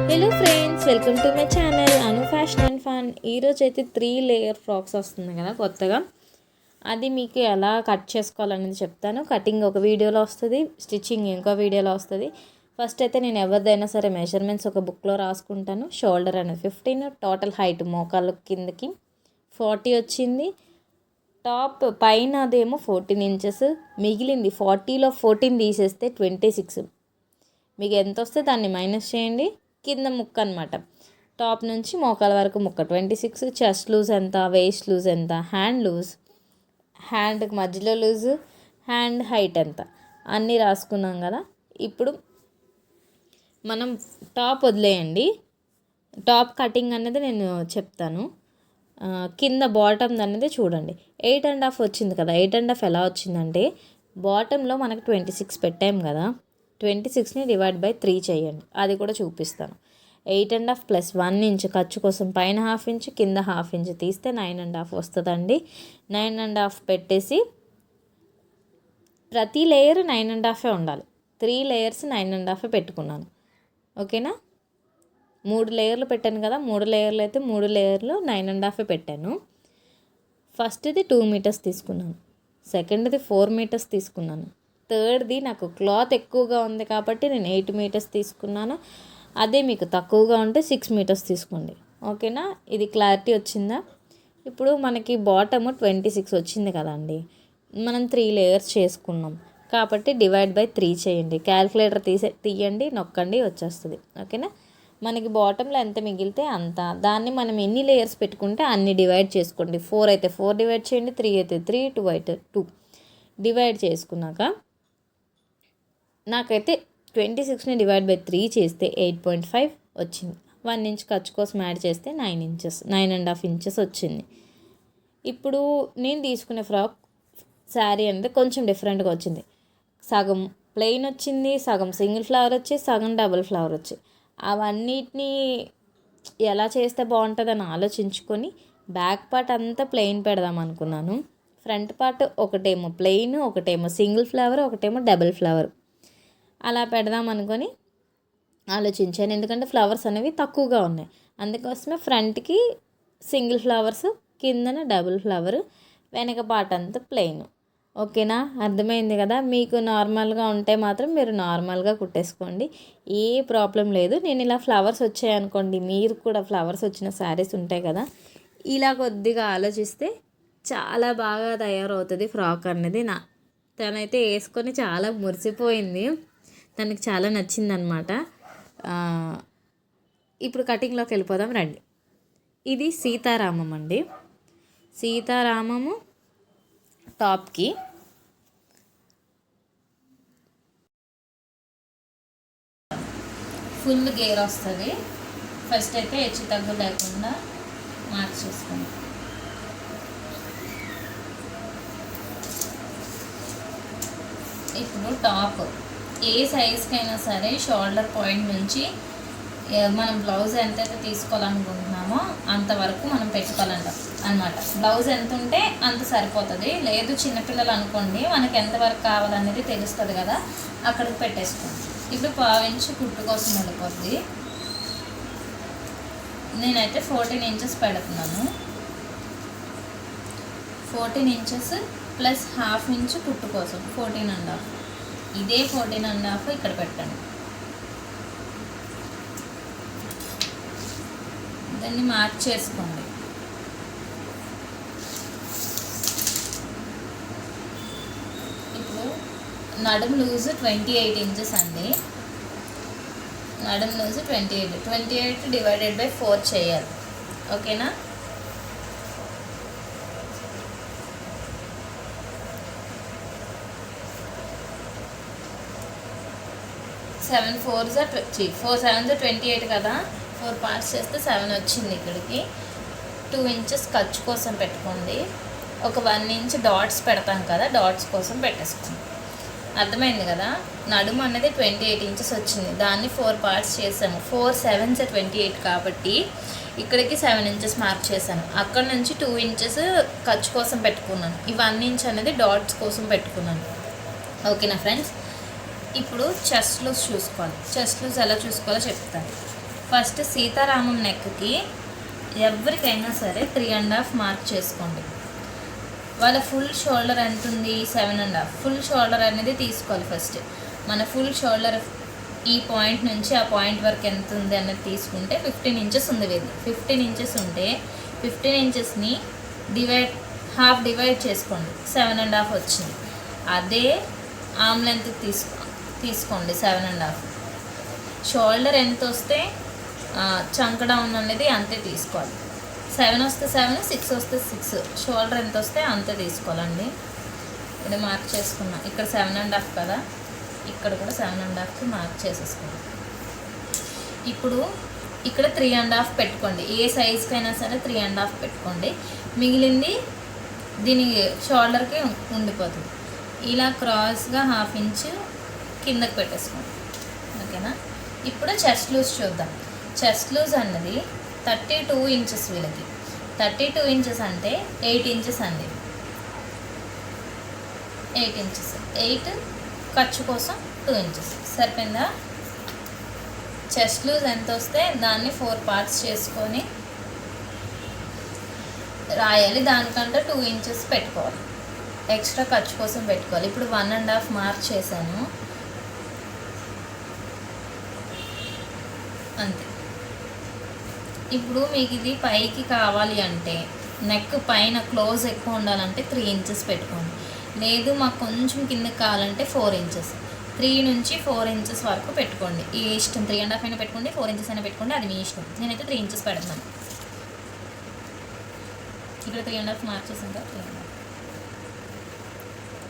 Hello friends, welcome to my channel Anu fashion and fun. ఈరోజు అయితే 3 layer frocks వస్తుంది కదా కొత్తగా. అది మీకు ఎలా కట్ చేసుకోవాలనేది చెప్తాను. కటింగ్ ఒక వీడియోలో వస్తుంది, స్టిచ్చింగ్ ఇంకో వీడియోలో వస్తుంది. ఫస్ట్ అయితే నేను ఎవరిదైనా సరే మెజర్మెంట్స్ ఒక బుక్లో రాసుకుంటాను. షోల్డర్ అనేది 15, టోటల్ హైట్ మోకాళ్ళ కిందకి 40 వచ్చింది. టాప్ పైన అదేమో 14 ఇంచెస్, మిగిలింది 40లో 14 తీసేస్తే 26. మీకు ఎంత వస్తే దాన్ని మైనస్ చేయండి. కింద ముక్క అనమాట, టాప్ నుంచి మోకాల వరకు ముక్క 26. చెస్ట్ లూజ్ ఎంత, వేస్ట్ లూజ్ ఎంత, హ్యాండ్ లూజ్, హ్యాండ్కి మధ్యలో లూజు, హ్యాండ్ హైట్ ఎంత అన్నీ రాసుకున్నాం కదా. ఇప్పుడు మనం టాప్ వదిలేయండి. టాప్ కటింగ్ అనేది నేను చెప్తాను. కింద బాటమ్ అనేది చూడండి. 8.5 వచ్చింది కదా. 8.5 ఎలా వచ్చిందంటే, బాటంలో మనకు 26 పెట్టాం కదా, 26ని డివైడ్ బై 3 చేయండి. అది కూడా చూపిస్తాను. 8.5 ప్లస్ 1 ఇంచ్ ఖర్చు కోసం పైన 1/2 ఇంచ్, కింద 1/2 ఇంచ్ తీస్తే 9.5 వస్తుందండి. 9.5 పెట్టేసి ప్రతి లేయర్ 9.5 ఉండాలి. 3 లేయర్స్ 9.5 పెట్టుకున్నాను. ఓకేనా, 3 లేయర్లు పెట్టాను కదా. 3 లేయర్లు అయితే 3 లేయర్లు 9.5 పెట్టాను. ఫస్ట్ది 2 మీటర్స్ తీసుకున్నాను, సెకండ్ది 4 మీటర్స్ తీసుకున్నాను, థర్డ్ది నాకు క్లాత్ ఎక్కువగా ఉంది కాబట్టి నేను 8 మీటర్స్ తీసుకున్నాను. అదే మీకు తక్కువగా ఉంటే 6 మీటర్స్ తీసుకోండి. ఓకేనా, ఇది క్లారిటీ వచ్చిందా? ఇప్పుడు మనకి బాటము 26 వచ్చింది కదండి. మనం 3 లేయర్స్ చేసుకున్నాం కాబట్టి డివైడ్ బై 3 చేయండి. క్యాలిక్యులేటర్ తీయండి, నొక్కండి, వచ్చేస్తుంది. ఓకేనా, మనకి బాటంలో ఎంత మిగిలితే అంత, దాన్ని మనం ఎన్ని లేయర్స్ పెట్టుకుంటే అన్ని డివైడ్ చేసుకోండి. 4 అయితే 4 డివైడ్ చేయండి, 3 అయితే 3, 2 అయితే 2 డివైడ్ చేసుకున్నాక నాకైతే 26ని డివైడ్ బై 3 చేస్తే 8.5 వచ్చింది. 1 ఇంచ్ ఖర్చు కోసం యాడ్ చేస్తే 9.5 ఇంచెస్ వచ్చింది. ఇప్పుడు నేను తీసుకునే ఫ్రాక్ శారీ అనేది కొంచెం డిఫరెంట్గా వచ్చింది. సగం ప్లెయిన్ వచ్చింది, సగం సింగిల్ ఫ్లవర్ వచ్చి, సగం డబుల్ ఫ్లవర్ వచ్చి. అవన్నిటినీ ఎలా చేస్తే బాగుంటుందని ఆలోచించుకొని బ్యాక్ పార్ట్ అంతా ప్లెయిన్ పెడదాం అనుకున్నాను. ఫ్రంట్ పార్ట్ ఒకటేమో ప్లెయిన్, ఒకటేమో సింగిల్ ఫ్లవర్, ఒకటేమో డబుల్ ఫ్లవర్ అలా పెడదాం అనుకొని ఆలోచించాను. ఎందుకంటే ఫ్లవర్స్ అనేవి తక్కువగా ఉన్నాయి. అందుకోసమే ఫ్రంట్కి సింగిల్ ఫ్లవర్స్, కిందన డబుల్ ఫ్లవర్, వెనక పార్ట్ అంతా ప్లెయిన్. ఓకేనా, అర్థమైంది కదా. మీకు నార్మల్గా ఉంటే మాత్రం మీరు నార్మల్గా కుట్టేసుకోండి, ఏ ప్రాబ్లం లేదు. నేను ఇలా ఫ్లవర్స్ వచ్చాయనుకోండి, మీరు కూడా ఫ్లవర్స్ వచ్చిన శారీస్ ఉంటాయి కదా, ఇలా కొద్దిగా ఆలోచిస్తే చాలా బాగా తయారవుతుంది ఫ్రాక్ అనేది. తనైతే వేసుకొని చాలా మురిసిపోయింది, తనకి చాలా నచ్చిందనమాట. ఇప్పుడు కటింగ్లోకి వెళ్ళిపోదాం రండి. ఇది సీతారామం అండి. సీతారామము టాప్కి ఫుల్ గేర్ వస్తుంది. ఫస్ట్ అయితే హెచ్చు తగ్గు లేకుండా మార్క్ చేసుకోండి. ఇప్పుడు టాప్ ఏ సైజ్కైనా సరే షోల్డర్ పాయింట్ నుంచి మనం బ్లౌజ్ ఎంతైతే తీసుకోవాలనుకుంటున్నామో అంతవరకు మనం పెట్టుకోవాలంట అనమాట. బ్లౌజ్ ఎంత ఉంటే అంత సరిపోతుంది. లేదు చిన్నపిల్లలు అనుకోండి, మనకి ఎంతవరకు కావాలనేది తెలుస్తుంది కదా, అక్కడికి పెట్టేసుకోండి. ఇప్పుడు 1/2 ఇంచ్ కుట్టు కోసం వెళ్ళిపోతుంది. నేనైతే 14 ఇంచెస్ పెడుతున్నాను. 14 ఇంచెస్ ప్లస్ 1/2 ఇంచ్ కుట్టు కోసం 14.5. ఇదే 14.5 ఇక్కడ పెట్టండి. దాన్ని మార్క్ చేసుకోండి. ఇప్పుడు నడుము లూజ్ 28 ఇంచెస్ అండి. నడుము లూజ్ 28 డివైడెడ్ బై 4 చేయాలి. ఓకేనా, 7 4 7 28 కదా, 4 పార్ట్స్ చేస్తే 7 వచ్చింది. ఇక్కడికి 2 ఇంచెస్ ఖర్చు కోసం పెట్టుకోండి. ఒక 1 ఇంచ్ డాట్స్ పెడతాం కదా, డాట్స్ కోసం పెట్టేసుకోండి. అర్థమైంది కదా. నడుము అనేది 28 ఇంచెస్ వచ్చింది, దాన్ని 4 పార్ట్స్ చేసాము. 4 7s 28 కాబట్టి ఇక్కడికి 7 ఇంచెస్ మార్క్ చేశాను. అక్కడ నుంచి 2 ఇంచెస్ ఖర్చు కోసం పెట్టుకున్నాను. ఈ 1 ఇంచ్ అనేది డాట్స్ కోసం పెట్టుకున్నాను. ఓకేనా ఫ్రెండ్స్, ఇప్పుడు చెస్ట్ లూజ్ చూసుకోవాలి. చెస్ట్ లూజ్ ఎలా చూసుకోవాలో చెప్తాను. ఫస్ట్ సీతారామం నెక్కి ఎవరికైనా సరే 3.5 మార్క్ చేసుకోండి. వాళ్ళ ఫుల్ షోల్డర్ ఎంత ఉంది? 7.5. ఫుల్ షోల్డర్ అనేది తీసుకోవాలి. ఫస్ట్ మన ఫుల్ షోల్డర్ ఈ పాయింట్ నుంచి ఆ పాయింట్ వరకు ఎంత ఉంది అన్నది తీసుకుంటే 15 ఇంచెస్ ఉంది. వేది 15 ఇంచెస్ ఉంటే 15 ఇంచెస్ని హాఫ్ డివైడ్ చేసుకోండి. 7.5 వచ్చింది. అదే ఆర్మ్ లెంత్ తీసుకోండి 7.5. షోల్డర్ ఎంత వస్తే చంక డౌన్ అనేది అంతే తీసుకోవాలి. 7 వస్తే 7, 6 వస్తే 6. షోల్డర్ ఎంత వస్తే అంతే తీసుకోవాలండి. ఇది మార్క్ చేసుకున్నాం. ఇక్కడ 7.5 కదా, ఇక్కడ కూడా 7.5కి మార్క్ చేసేసుకోండి. ఇప్పుడు ఇక్కడ 3.5 పెట్టుకోండి. ఏ సైజ్కైనా సరే 3.5 పెట్టుకోండి. మిగిలింది దీని షోల్డర్కి ఉండిపోతుంది. ఇలా క్రాస్గా 1/2 ఇంచ్ కిందకి పెట్టేసుకోండి. ఓకేనా? ఇప్పుడు చెస్ట్ లూజ్ చూద్దాం. చెస్ట్ లూజ్ అన్నది 32 ఇంచెస్. వీళ్ళకి 32 ఇంచెస్ అంటే 8 ఇంచెస్ అండి. 8 ఇంచెస్. 8 ఖర్చు కోసం 2 ఇంచెస్ సరిపోయిందా? చెస్ట్ లూజ్ ఎంత వస్తే దాన్ని 4 పార్ట్స్ చేసుకొని రాయాలి. దానికంటే 2 ఇంచెస్ పెట్టుకోవాలి. ఎక్స్ట్రా ఖర్చు కోసం పెట్టుకోవాలి. ఇప్పుడు 1.5 మార్క్ చేశాను అంతే. ఇప్పుడు మీకు ఇది పైకి కావాలి అంటే నెక్ పైన క్లోజ్ ఎక్కువ ఉండాలంటే 3 ఇంచెస్ పెట్టుకోండి. లేదు మాకు కొంచెం కిందకి కావాలంటే 4 ఇంచెస్. 3 నుంచి 4 ఇంచెస్ వరకు పెట్టుకోండి. ఈ ఇష్టం. 3.5 అయినా పెట్టుకోండి, 4 ఇంచెస్ అయినా పెట్టుకోండి, అది మీ ఇష్టం. నేనైతే 3 ఇంచెస్ పెడుతున్నాను. ఇక్కడ 3.5 మార్క్ చేసాం కదా. 3.5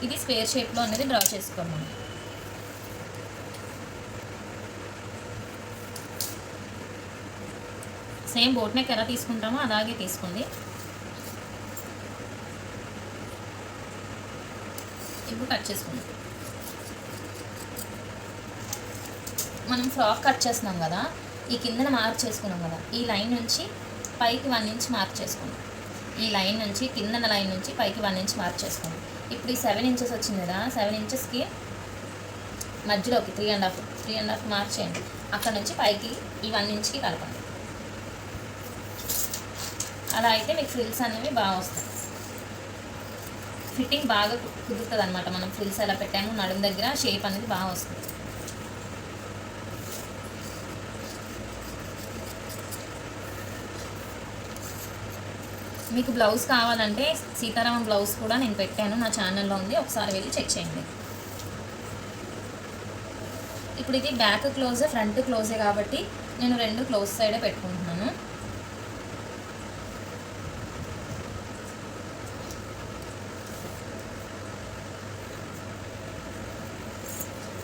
ఇది స్క్వేర్ షేప్లో అనేది డ్రా చేసుకోండి మనం. సేమ్ బోట్ నెక్ ఎలా తీసుకుంటామో అలాగే తీసుకోండి. ఇప్పుడు కట్ చేసుకోండి. మనం ఫ్రాక్ కట్ చేస్తున్నాం కదా, ఈ కిందన మార్క్ చేసుకున్నాం కదా, ఈ లైన్ నుంచి పైకి 1 ఇంచ్ మార్క్ చేసుకోండి. ఈ లైన్ నుంచి కిందన లైన్ నుంచి పైకి 1 ఇంచ్ మార్క్ చేసుకోండి. ఇప్పుడు ఈ 7 ఇంచెస్ వచ్చింది కదా, 7 ఇంచెస్కి మధ్యలోకి 3.5 మార్క్ చేయండి. అక్కడ నుంచి పైకి ఈ 1 ఇంచ్కి కలపండి. అలా అయితే మీకు ఫ్రిల్స్ అనేవి బాగా వస్తాయి. ఫిట్టింగ్ బాగా కుదురుతుంది అనమాట. మనం ఫ్రిల్స్ ఎలా పెట్టాము నడుము దగ్గర షేప్ అనేది బాగా వస్తుంది. మీకు బ్లౌజ్ కావాలంటే సీతారామం బ్లౌజ్ కూడా నేను పెట్టాను, నా ఛానల్లో ఉంది, ఒకసారి వెళ్ళి చెక్ చేయండి. ఇప్పుడు ఇది బ్యాక్ క్లోజే ఫ్రంట్ క్లోజే కాబట్టి నేను 2 క్లోజ్ సైడే పెట్టుకుంటున్నాను.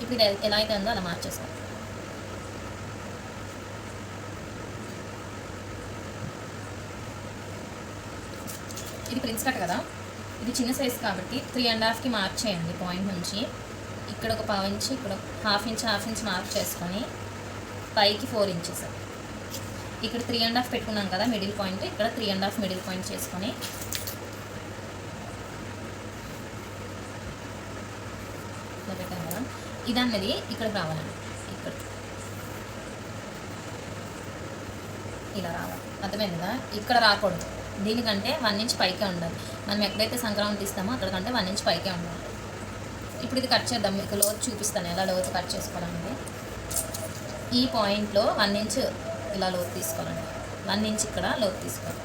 ఇప్పుడు ఇది ఎలా అయితే ఉందో అలా మార్చేస్తాను. ఇది ప్రిన్స్ కట్ కదా, ఇది చిన్న సైజ్ కాబట్టి 3.5కి మార్క్ చేయండి. పాయింట్ నుంచి ఇక్కడ ఒక 1/2 ఇంచ్, ఇక్కడ 1/2 ఇంచ్ మార్క్ చేసుకొని పైకి 4 ఇంచెస్. ఇక్కడ 3.5 పెట్టుకున్నాం కదా మిడిల్ పాయింట్, ఇక్కడ 3.5 మిడిల్ పాయింట్ చేసుకొని ఇలా పెట్టాం కదా. ఇది అన్నది ఇక్కడికి రావాలండి. ఇక్కడ ఇలా రావాలి. అర్థమైంది కదా? ఇక్కడ రాకూడదు. దీనికంటే 1 ఇంచ్ పైకే ఉండాలి. మనం ఎక్కడైతే సంక్రాంతి ఇస్తామో అక్కడికంటే 1 ఇంచ్ పైకే ఉండాలి. ఇప్పుడు ఇది కట్ చేద్దాం. మీకు లోతు చూపిస్తాను ఎలా లోతు కట్ చేసుకోవాలనేది. ఈ పాయింట్లో 1 ఇంచ్ ఇలా లోతు తీసుకోవాలండి. 1 ఇంచ్ ఇక్కడ లోతు తీసుకోవాలి.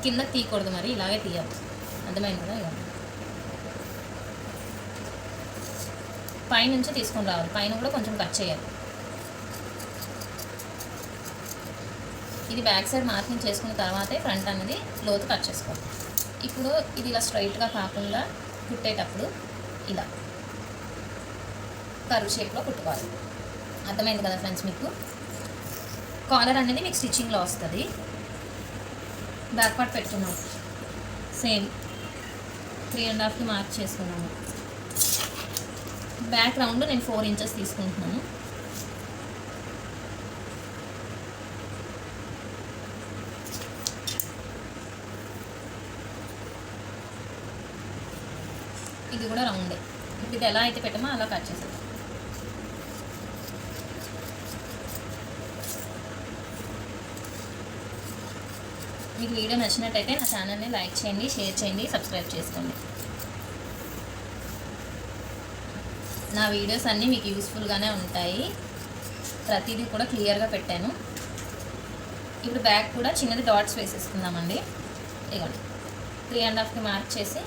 కింద తీయకూడదు, మరి ఇలాగే తీయాలి. అర్థమైంది కదా? ఇక పైనుంచి తీసుకొని రావాలి. పైన కూడా కొంచెం కట్ చేయాలి. ఇది బ్యాక్ సైడ్ మార్కింగ్ చేసుకున్న తర్వాతే ఫ్రంట్ అనేది లోతు కట్ చేసుకోవాలి. ఇప్పుడు ఇది ఇలా స్ట్రైట్గా కాకుండా కుట్టేటప్పుడు ఇలా కర్వ్ షేప్లో కుట్టుకోవాలి. అర్థమైంది కదా ఫ్రెండ్స్? మీకు కాలర్ అనేది మీకు స్టిచ్చింగ్లో వస్తుంది. బ్యాక్ పార్ట్ పెట్టుకున్నాం సేమ్ 3.5కి మార్క్ చేసుకున్నాము. బ్యాక్ రౌండ్ నేను 4 ఇంచెస్ తీసుకుంటున్నాను. ఇది కూడా రౌండే. ఇప్పుడు ఇది ఎలా అయితే పెట్టామో అలా కట్ చేసేద్దాం. మీకు వీడియో నచ్చినట్టయితే నా ఛానల్ని లైక్ చేయండి, షేర్ చేయండి, సబ్స్క్రైబ్ చేసుకోండి. నా వీడియోస్ అన్నీ మీకు యూస్ఫుల్గానే ఉంటాయి. ప్రతిదీ కూడా క్లియర్గా పెట్టాను. ఇప్పుడు బ్యాక్ కూడా చిన్నది డాట్స్ వేసేసుకుందామండి. ఇదిగోండి 3.5కి మార్క్ చేసి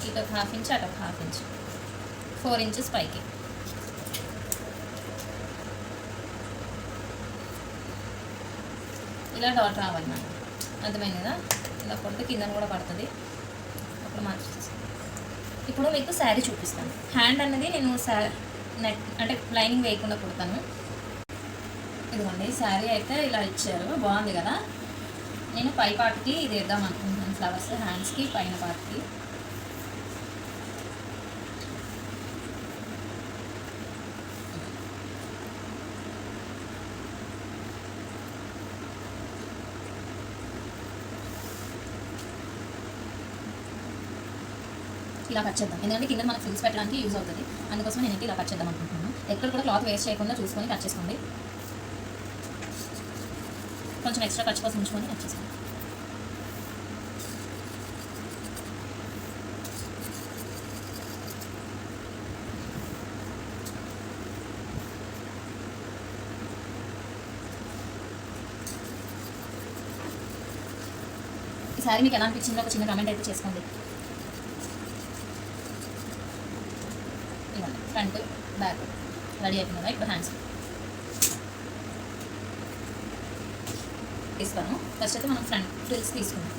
ఇటు ఒక 1/2 ఇంచ్, అటు ఒక 1/2 ఇంచ్, 4 ఇంచెస్ పైకి. ఇలా డాట్ రావాలి మనం. అర్థమైంది కదా? ఇలా కొడితే కింద కూడా పడుతుంది. అప్పుడు మార్క్ చేసి ఇప్పుడు మీకు శారీ చూపిస్తాను. హ్యాండ్ అనేది నేను నెట్ అంటే లైనింగ్ వేయకుండా కుడతాను. ఇదిగోండి శారీ అయితే ఇలా ఇచ్చారు, బాగుంది కదా. నేను పై పార్ట్కి ఇది వేద్దాం అనుకుంటున్నాను, ఫ్లవర్స్ హ్యాండ్స్కి పైన పార్ట్కి. ఇలా కట్ చేద్దాం, ఎందుకంటే కింద మనకు ఫ్రిల్స్ పెట్టడానికి యూజ్ అవుతుంది. అందుకోసం నేను ఇలా కట్ చేద్దాం అనుకుంటున్నాను. ఎక్కడ కూడా క్లాత్ వేస్ట్ చేయకుండా చూసుకొని కట్ చేసుకోండి. కొంచెం ఎక్స్ట్రా ఖర్చు కోసం ఉంచుకొని కట్ చేసుకోండి. ఈసారి మీకు ఎలా అనిపించిందో ఒక చిన్న కామెంట్ అయితే చేసుకోండి. ఇవ్వండి ఫ్రంట్ బ్యాక్ రెడీ అయిపోయింది. ఇప్పుడు హ్యాండ్స్ తీసుకోను. ఫస్ట్ అయితే మనం ఫ్రంట్ ఫ్రిల్స్ తీసుకుందాం.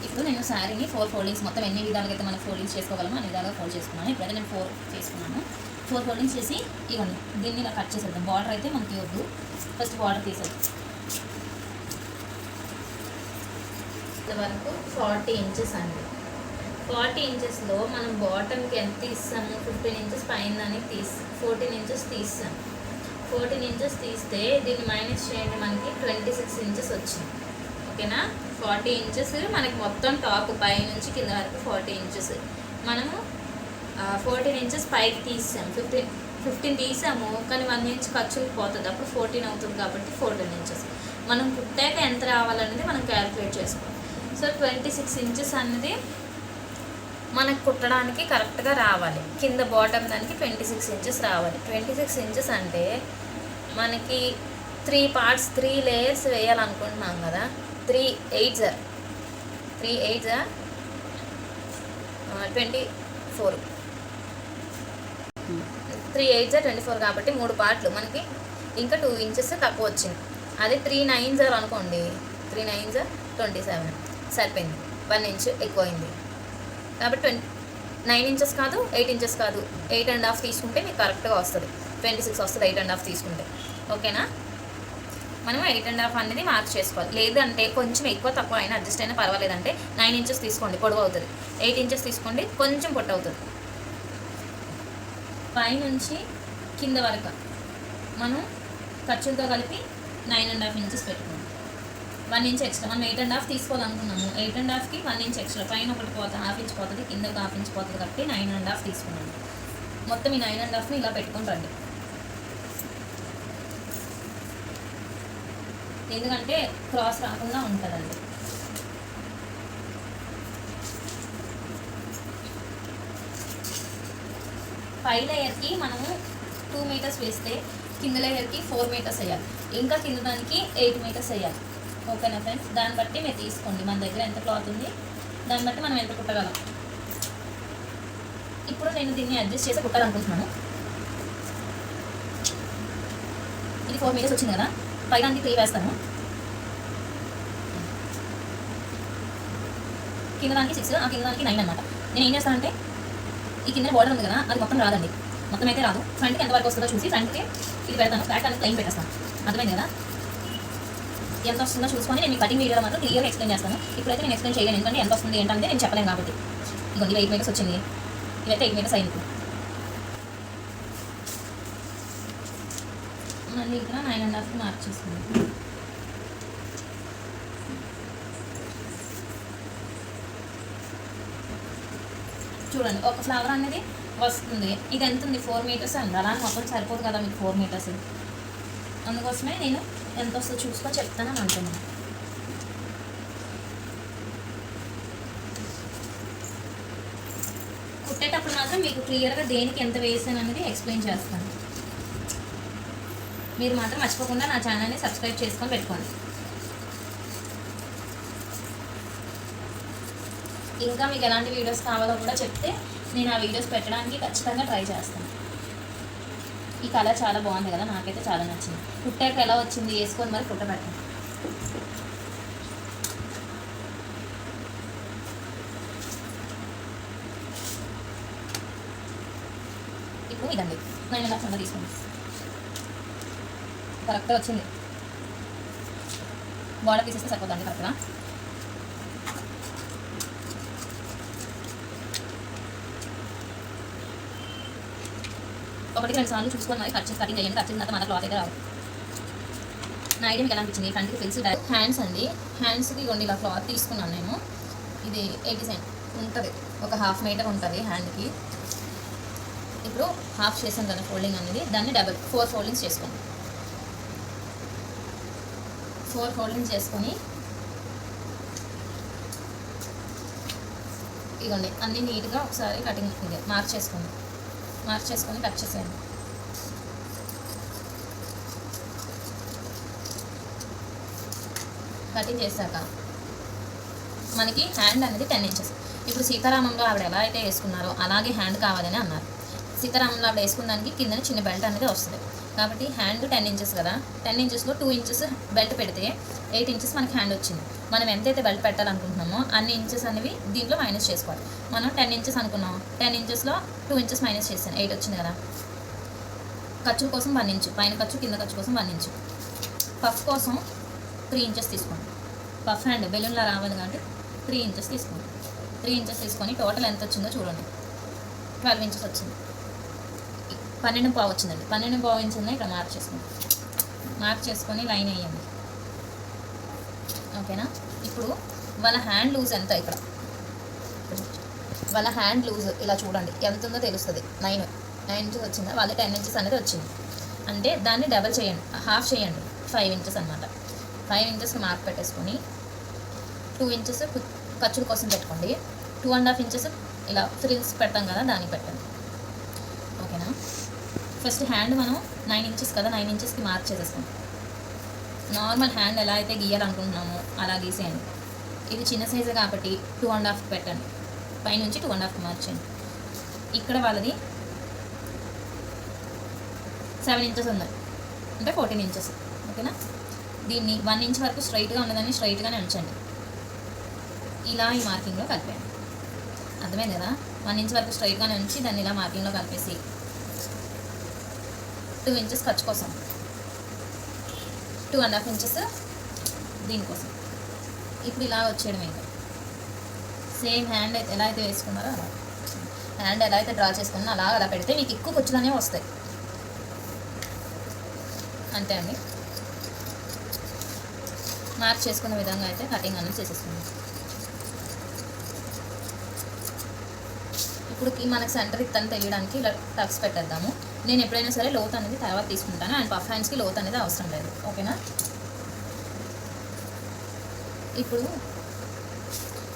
ఇప్పుడు నేను శారీని 4 ఫోల్డింగ్స్, మొత్తం ఎన్ని విధాలుగా అయితే మనం ఫోల్డింగ్స్ చేసుకోగలమో అన్ని విధాలుగా ఫోల్డ్ చేసుకున్నాను. ఇప్పుడైతే నేను 4 చేసుకున్నాను. 4 ఫోల్డింగ్స్ చేసి ఇవన్నీ దీన్ని ఇలా కట్ చేసేద్దాం. బార్డర్ అయితే మనకి వద్దు, ఫస్ట్ బార్డర్ తీసేద్దాం. వరకు 40 ఇంచెస్ అండి. 40 ఇంచెస్లో మనం బాటమ్కి ఎంత తీస్తాము? 15 ఇంచెస్ పైన దానికి 14 ఇంచెస్ తీస్తాం. 14 ఇంచెస్ తీస్తే దీన్ని మైనస్ చేయండి, మనకి 26 ఇంచెస్ వచ్చింది. ఓకేనా? 40 ఇంచెస్ మనకి మొత్తం టాప్ పై నుంచి కింద వరకు 40 ఇంచెస్. మనము 14 ఇంచెస్ పైకి తీసాము, 15 తీసాము, కానీ 1 ఇంచ్ ఖర్చులు పోతుంది, అప్పుడు 14 అవుతుంది. కాబట్టి 14 ఇంచెస్ మనం కుట్టాక ఎంత రావాలనేది మనం క్యాలిక్యులేట్ చేసుకోవాలి. సో 26 ఇంచెస్ అనేది మనకు కుట్టడానికి కరెక్ట్గా రావాలి. కింద బాటమ్ దానికి 26 ఇంచెస్ రావాలి. 26 ఇంచెస్ అంటే మనకి 3 పార్ట్స్ 3 లేయర్స్ వేయాలనుకుంటున్నాం కదా. 3 8 24 3 8 24 కాబట్టి 3 పార్ట్లు మనకి ఇంకా 2 ఇంచెస్ తక్కువ వచ్చింది. అదే 3 9 అనుకోండి, 3 9 27 సరిపోయింది, 1 ఇంచ్ ఎక్కువైంది. కాబట్టి 9 ఇంచెస్ కాదు, 8 ఇంచెస్ కాదు, 8.5 తీసుకుంటే మీకు కరెక్ట్గా వస్తుంది. 26 వస్తుంది 8.5 తీసుకుంటే. ఓకేనా? మనం 8.5 అనేది మార్క్ చేసుకోవాలి. లేదంటే కొంచెం ఎక్కువ తక్కువ అయినా అడ్జస్ట్ అయినా పర్వాలేదంటే 9 ఇంచెస్ తీసుకోండి, పొడవు అవుతుంది. 8 ఇంచెస్ తీసుకోండి, కొంచెం పొట్టు అవుతుంది. పైనుంచి కింద వరకు మనం ఖర్చులతో కలిపి 9.5 ఇంచెస్ పెట్టుకోండి. 1 ఇంచ్ ఎక్స్ట్రా మనం 8.5 తీసుకోవాలనుకున్నాము. 8.5కి 1 ఇంచ్ ఎక్స్ట్రా, పైన ఒకటి పోతుంది, 1/2 ఇంచ్ పోతుంది, కింద ఒక 1/2 ఇంచ్ పోతుంది. కాబట్టి 9.5 తీసుకున్నాను. మొత్తం ఈ 9.5ని ఇలా పెట్టుకొని రండి. ఎందుకంటే క్రాస్ రాకుండా ఉంటుందండి. పై లేయర్కి మనము 2 మీటర్స్ వేస్తే కింద లేయర్కి 4 మీటర్స్ వేయాలి. ఇంకా కింద దానికి 8 మీటర్స్ వేయాలి. ఓకేనా ఫ్రెండ్స్? దాన్ని బట్టి మీరు తీసుకోండి. మన దగ్గర ఎంత క్లాత్ ఉంది దాన్ని బట్టి మనం ఎంత కుట్టగలం. ఇప్పుడు నేను దీన్ని అడ్జస్ట్ చేసి కుట్టాలనుకుంటున్నాను. ఇది 4 మీటర్స్ వచ్చింది కదా, పైదానికి 3 వేస్తాను, కింద దానికి 6, ఆ కింద దానికి 9 అనమాట. నేను ఏం చేస్తానంటే ఈ కింద బార్డర్ ఉంది కదా, అది మొత్తం రాదండి, మొత్తం అయితే రాదు. ఫ్రంట్కి ఎంతవరకు వస్తుందో చూసి ఫ్రంట్కి ఇది పెడతాను, బ్యాక్ అనేది ప్లెయిన్ పెట్టేస్తాను. అర్థమైంది కదా? ఎంత వస్తుందో చూసుకొని నేను కటింగ్ వీడియోలో మాత్రం క్లియర్గా ఎక్స్ప్లెయిన్ చేస్తాను. ఇప్పుడైతే నేను ఎక్స్ప్లెయిన్ చేయలేను, ఎందుకంటే ఎంత వస్తుంది ఏంటంటే నేను చెప్పలేను కాబట్టి. ఇదిగోండి 8 మీటర్స్ వచ్చింది, ఇవైతే 8 మీటర్స్ అయింది. మళ్ళీ ఇక్కడ 9.5 మార్క్ చేసుకుంది. చూడండి, ఒక ఫ్లవర్ అనేది వస్తుంది. ఇది ఎంత ఉంది? 4 మీటర్స్ అండి. అలా మొత్తం సరిపోదు కదా మీకు 4 మీటర్స్. అందుకోసమే నేను ఎంత వస్తుందో చూసుకొని చెప్తానని అంటున్నాను. కుట్టేటప్పుడు మాత్రం మీకు క్లియర్గా దేనికి ఎంత వేసాను అనేది ఎక్స్ప్లెయిన్ చేస్తాను. మీరు మాత్రం మర్చిపోకుండా నా ఛానల్ని సబ్స్క్రైబ్ చేసుకొని పెట్టుకోండి. ఇంకా మీకు ఎలాంటి వీడియోస్ కావాలో కూడా చెప్తే నేను ఆ వీడియోస్ పెట్టడానికి ఖచ్చితంగా ట్రై చేస్తాను. ఈ కలర్ చాలా బాగుంది కదా, నాకైతే చాలా నచ్చింది. కుట్టాక ఎలా వచ్చింది వేసుకొని మరి కుట్టబెట్టండి. ఇప్పుడు ఇదండి 9.5 తీసుకోండి. కరెక్ట్గా వచ్చింది. బార్డర్ తీసేస్తే సరిపోతుంది కరెక్ట్గా. ఒకటి 2 సార్లు చూసుకొని మరి కటింగ్ చేయండి. కట్ చేసిన తర్వాత మన క్లాత్ అయితే రాదు. నా ఐడియా మీకు ఎలా అనిపించింది? ఫ్రంట్కి ఫిల్స్ హ్యాండ్స్ అండి. హ్యాండ్స్కి కొన్ని ఇలా క్లాత్ తీసుకున్నాను నేను. ఇది 80 సెంట్ ఉంటుంది, ఒక 1/2 మీటర్ ఉంటుంది హ్యాండ్కి. ఇప్పుడు హాఫ్ చేసాను కదా ఫోల్డింగ్ అనేది, దాన్ని 4 ఫోల్డింగ్స్ చేసుకోండి. 4 ఫోల్డింగ్స్ చేసుకొని ఇదిగోండి అన్నీ నీట్గా ఒకసారి కటింగ్ మార్క్ చేసుకోండి. మార్క్ చేసుకొని కట్ చేసేయండి. కటింగ్ చేశాక మనకి హ్యాండ్ అనేది 10 ఇంచెస్. ఇప్పుడు సీతారామంలో ఆవిడ ఎలా అయితే వేసుకున్నారో అలాగే హ్యాండ్ కావాలని అన్నారు. సీతారామంలో ఆవిడ వేసుకున్న దానికి కింద చిన్న బెల్ట్ అనేది వస్తుంది. కాబట్టి హ్యాండ్ 10 ఇంచెస్ కదా, 10 ఇంచెస్లో 2 ఇంచెస్ బెల్ట్ పెడితే 8 ఇంచెస్ మనకి హ్యాండ్ వచ్చింది. మనం ఎంతైతే బెల్ట్ పెట్టాలనుకుంటున్నామో అన్ని ఇంచెస్ అనేవి దీంట్లో మైనస్ చేసుకోవాలి. మనం 10 ఇంచెస్ అనుకున్నాం, 10 ఇంచెస్లో 2 ఇంచెస్ మైనస్ చేసాను, 8 వచ్చింది కదా. ఖర్చు కోసం 1 ఇంచు, పైన ఖర్చు కింద ఖర్చు కోసం 1 ఇంచు. పఫ్ కోసం 3 ఇంచెస్ తీసుకోండి. పఫ్ హ్యాండ్ బెలూన్లా రావాలి కాబట్టి 3 ఇంచెస్ తీసుకోండి. 3 ఇంచెస్ తీసుకొని టోటల్ ఎంత వచ్చిందో చూడండి. 12 ఇంచెస్ వచ్చింది. 12.5 వచ్చిందండి. 12.5 ఇంచుని ఇక్కడ మార్క్ చేసుకోండి. మార్క్ చేసుకొని లైన్ వేయండి. ఓకేనా? ఇప్పుడు వాళ్ళ హ్యాండ్ లూజ్ ఎంత? ఇక్కడ వాళ్ళ హ్యాండ్ లూజ్ ఇలా చూడండి ఎంత ఉందో తెలుస్తుంది. 9 ఇంచెస్ వచ్చిందా? వాళ్ళ 10 ఇంచెస్ అనేది వచ్చింది. అంటే దాన్ని డబల్ చేయండి, హాఫ్ చేయండి, 5 ఇంచెస్ అనమాట. 5 ఇంచెస్కి మార్క్ పెట్టేసుకొని 2 ఇంచెస్ ఖర్చుల కోసం పెట్టుకోండి. 2.5 ఇంచెస్ ఇలా ఫ్రిల్స్ పెడతాం కదా, దానికి పెట్టండి. ఓకేనా? ఫస్ట్ హ్యాండ్ మనం 9 ఇంచెస్ కదా, 9 ఇంచెస్కి మార్క్ చేసేస్తాం. నార్మల్ హ్యాండ్ ఎలా అయితే గీయాలనుకుంటున్నామో అలా గీసేయండి. ఇది చిన్న సైజు కాబట్టి 2.5 పెట్టండి. పైనుంచి 2.5 మార్క్ చేయండి. ఇక్కడ వాళ్ళది 7 ఇంచెస్ ఉంది అంటే 14 ఇంచెస్. ఓకేనా? దీన్ని 1 ఇంచ్ వరకు స్ట్రైట్గా ఉన్నదాన్ని స్ట్రైట్గానే ఉంచండి. ఇలా ఈ మార్కింగ్లో కలిపేయండి. అర్థమైంది కదా? 1 ఇంచ్ వరకు స్ట్రైట్గానే ఉంచి దాన్ని ఇలా మార్కింగ్లో కలిపేసి 2 ఇంచెస్ ఖర్చు కోసం, 2.5 ఇంచెస్ దీనికోసం. ఇప్పుడు ఇలా వచ్చేయడం ఇంకా సేమ్ హ్యాండ్ అయితే ఎలా అయితే వేసుకున్నారో అలా, హ్యాండ్ ఎలా అయితే డ్రా చేసుకున్నారో అలా పెడితే మీకు ఎక్కువ ఖర్చులనే వస్తాయి. అంతే అండి. మార్క్ చేసుకున్న విధంగా అయితే కటింగ్ అనేది చేసేస్తుంది. ఇప్పుడు మనకు సెంటర్ ఇత్తని తెలియడానికి ఇలా టక్స్ పెట్టేద్దాము. నేను ఎప్పుడైనా సరే లోత్ అనేది తర్వాత తీసుకుంటాను, అండ్ పఫ్ హ్యాండ్స్కి లోత్ అనేది అవసరం లేదు. ఓకేనా? ఇప్పుడు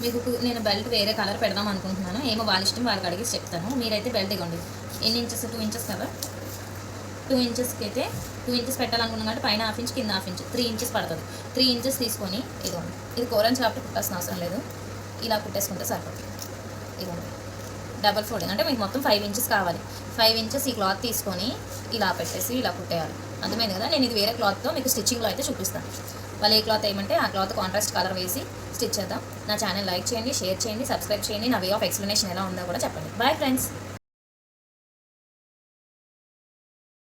మీకు నేను బెల్ట్ వేరే కలర్ పెడదాం అనుకుంటున్నాను. ఏమో వాళ్ళ ఇష్టం, వాళ్ళకి అడిగి చెప్తాను. మీరైతే బెల్ట్ ఇవ్వండి. ఎన్ని ఇంచెస్? 2 ఇంచెస్ కదా. 2 ఇంచెస్కి అయితే 2 ఇంచెస్ పెట్టాలనుకున్నాం కాబట్టి పైన 1/2 ఇంచ్, కింద 1/2 ఇంచ్, 3 ఇంచెస్ పడుతుంది. 3 ఇంచెస్ తీసుకొని ఇదిగోండి, ఇది కోరెంజ్ కాబట్టి కుట్టాల్సిన అవసరం లేదు, ఇలా కుట్టేసుకుంటే సరిపోతుంది. ఇదిగోండి డబల్ ఫోల్డింగ్ అంటే మీకు మొత్తం 5 ఇంచెస్ కావాలి. 5 ఇంచెస్ ఈ క్లాత్ తీసుకొని ఇలా పెట్టేసి ఇలా కుట్టేయాలి. అర్థమైంది కదా? నేను ఇది వేరే క్లాత్తో మీకు స్టిచ్చింగ్లో అయితే చూపిస్తాను. వాళ్ళు ఏ క్లాత్ వేయమంటే ఆ క్లాత్ కాంట్రాస్ట్ కలర్ వేసి స్టిచ్ చేద్దాం. నా ఛానల్ లైక్ చేయండి, షేర్ చేయండి, సబ్స్క్రైబ్ చేయండి. నా వే ఆఫ్ ఎక్స్ప్లెనేషన్ ఎలా ఉందో కూడా చెప్పండి. Bye friends.